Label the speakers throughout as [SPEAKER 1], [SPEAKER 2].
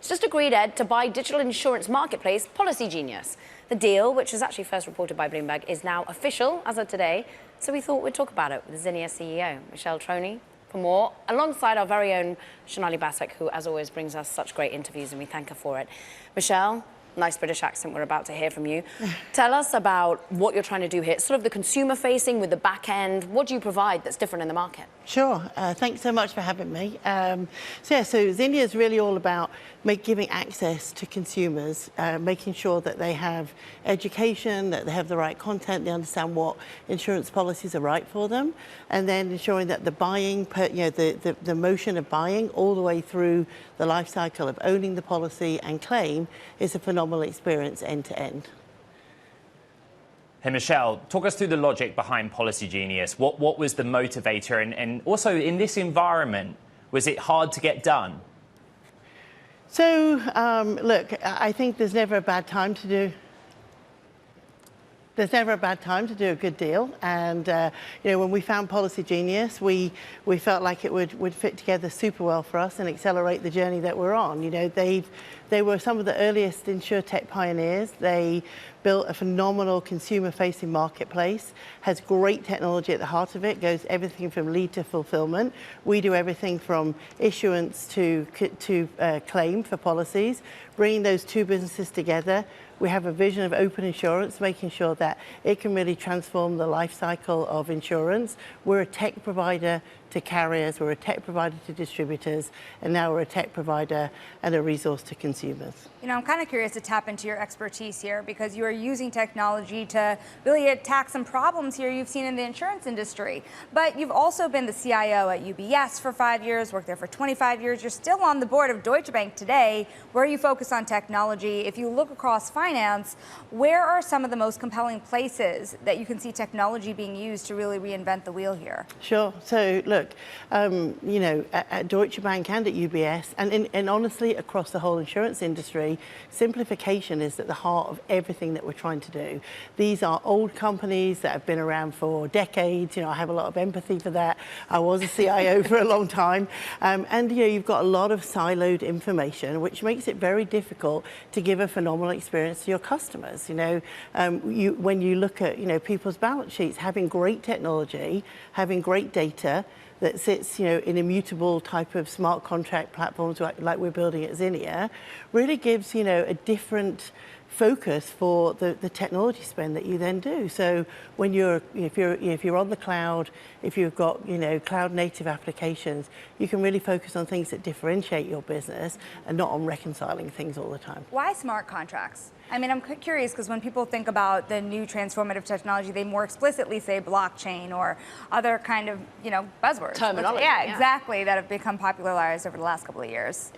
[SPEAKER 1] has just agreed, Ed, to buy digital insurance marketplace Policygenius. The deal, which was actually first reported by Bloomberg, is now official as of today. So we thought we'd talk about it with Zinnia CEO Michele Trogni for more, alongside our very own Sonali Basak, who, as always, brings us such great interviews, and we thank her for it. Michele, nice British accent, we're about to hear from you. Tell us about what you're trying to do here, sort of the consumer-facing with the back end. What do you provide that's different in the market?
[SPEAKER 2] Sure. Thanks so much for having me. So Zinnia is really all about giving access to consumers, making sure that they have education, that they have the right content, they understand what insurance policies are right for them, and then ensuring that the buying, the motion of buying all the way through the life cycle of owning the policy and claim is a phenomenal experience end to end.
[SPEAKER 3] Hey, Michele, talk us through the logic behind Policygenius. What was the motivator? And also, in this environment, was it hard to get done?
[SPEAKER 2] So, look, I think there's never a bad time to do a good deal. And when we found Policygenius, we felt like it would fit together super well for us and accelerate the journey that we're on. They were some of the earliest insurtech pioneers. They built a phenomenal consumer-facing marketplace, has great technology at the heart of it, goes everything from lead to fulfillment. We do everything from issuance to claim for policies. Bringing those two businesses together, we have a vision of open insurance, making sure that it can really transform the life cycle of insurance. We're a tech provider to carriers, we're a tech provider to distributors, and now we're a tech provider and a resource to consumers.
[SPEAKER 4] I'm kind of curious to tap into your expertise here, because you are using technology to really attack some problems here you've seen in the insurance industry. But you've also been the CIO at UBS for 5 years, worked there for 25 years. You're still on the board of Deutsche Bank today, where you focus on technology. If you look across finance, where are some of the most compelling places that you can see technology being used to really reinvent the wheel here?
[SPEAKER 2] Sure. So look, at Deutsche Bank and at UBS, and honestly across the whole insurance industry, simplification is at the heart of everything that we're trying to do. These are old companies that have been around for decades. I have a lot of empathy for that. I was a CIO for a long time. And you've got a lot of siloed information, which makes it very difficult to give a phenomenal experience to your customers. When you look at people's balance sheets, having great technology, having great data that sits in immutable type of smart contract platforms like we're building at Zinnia, really gives a different focus for the technology spend that you then do. So when if you're on the cloud, if you've got cloud native applications, you can really focus on things that differentiate your business and not on reconciling things all the time.
[SPEAKER 4] Why smart contracts? I mean, I'm curious, because when people think about the new transformative technology, they more explicitly say blockchain or other kind of, buzzwords.
[SPEAKER 1] Terminology.
[SPEAKER 4] Yeah, exactly, that have become popularized over the last couple of years.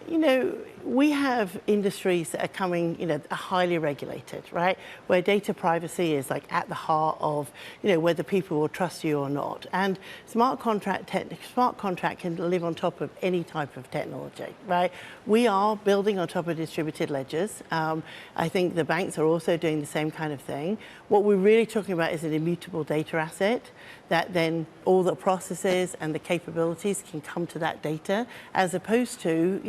[SPEAKER 2] We have industries that are coming, are highly regulated, right? Where data privacy is at the heart of, whether people will trust you or not. And smart contract can live on top of any type of technology, right? We are building on top of distributed ledgers. I think the banks are also doing the same kind of thing. What we're really talking about is an immutable data asset that then all the processes and the capabilities can come to that data, as opposed to,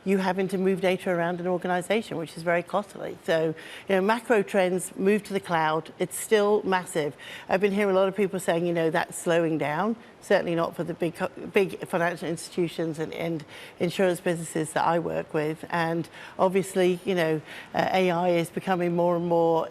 [SPEAKER 2] you having to move data around an organization, which is very costly. So, macro trends move to the cloud. It's still massive. I've been hearing a lot of people saying, that's slowing down. Certainly not for the big financial institutions and insurance businesses that I work with. And obviously, AI is becoming more and more,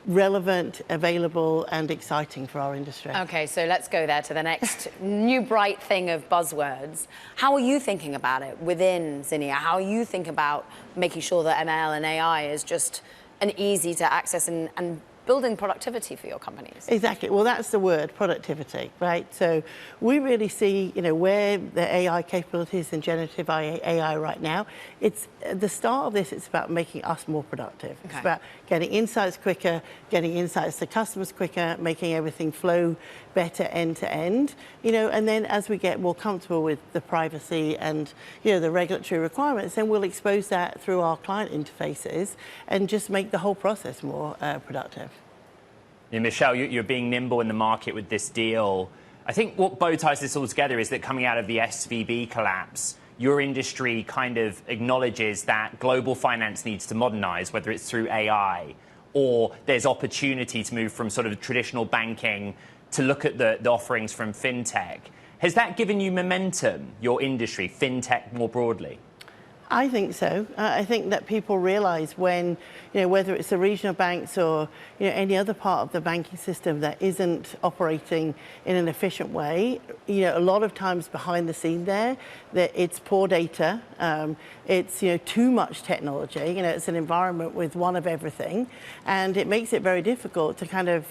[SPEAKER 2] relevant, available, and exciting for our industry.
[SPEAKER 1] Okay, so let's go there to the next new bright thing of buzzwords. How are you thinking about it within Zinnia? How are you thinking about making sure that ML and AI is just an easy to access and building productivity for your companies?
[SPEAKER 2] Exactly. Well, that's the word, productivity, right? So we really see, where the AI capabilities and generative AI right now. It's at the start of this, it's about making us more productive. Okay. It's about getting insights quicker, getting insights to customers quicker, making everything flow better end to end, and then as we get more comfortable with the privacy and, the regulatory requirements, then we'll expose that through our client interfaces and just make the whole process more productive.
[SPEAKER 3] Michele, you're being nimble in the market with this deal. I think what bow ties this all together is that coming out of the SVB collapse, your industry kind of acknowledges that global finance needs to modernize, whether it's through AI or there's opportunity to move from sort of traditional banking to look at the offerings from fintech. Has that given you momentum, your industry, fintech more broadly?
[SPEAKER 2] I think so. I think that people realize when, whether it's the regional banks or, any other part of the banking system that isn't operating in an efficient way, a lot of times behind the scene there, that it's poor data, it's, too much technology, it's an environment with one of everything, and it makes it very difficult to kind of,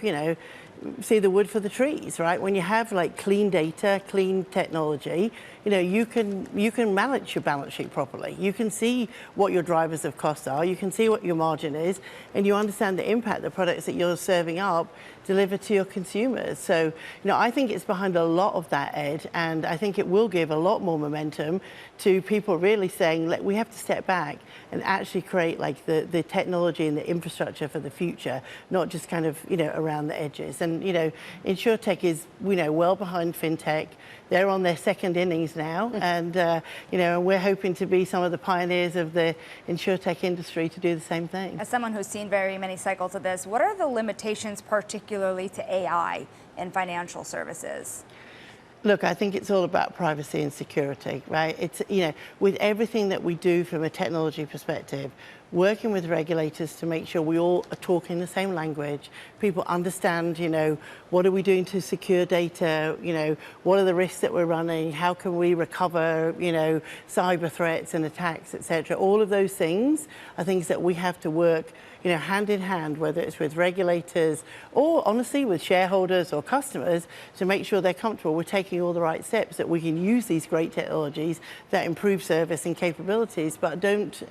[SPEAKER 2] see the wood for the trees, right? When you have like clean data, clean technology, you can manage your balance sheet properly. You can see what your drivers of cost are, you can see what your margin is, and you understand the impact the products that you're serving up deliver to your consumers. So, I think it's behind a lot of that, Ed, and I think it will give a lot more momentum to people really saying, like, we have to step back and actually create like the technology and the infrastructure for the future, not just kind of, around the edges. And, InsurTech is, well behind fintech. They're on their second innings now, and we're hoping to be some of the pioneers of the InsurTech industry to do the same thing.
[SPEAKER 4] As someone who's seen very many cycles of this, what are the limitations, particularly to AI in financial services?
[SPEAKER 2] Look, I think it's all about privacy and security, right? It's, with everything that we do from a technology perspective, working with regulators to make sure we all are talking the same language, people understand, what are we doing to secure data, what are the risks that we're running, how can we recover, cyber threats and attacks, etc. All of those things are things that we have to work, hand in hand, whether it's with regulators or honestly with shareholders or customers, to make sure they're comfortable we're taking all the right steps, that we can use these great technologies that improve service and capabilities, but don't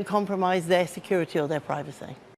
[SPEAKER 2] compromise their security or their privacy.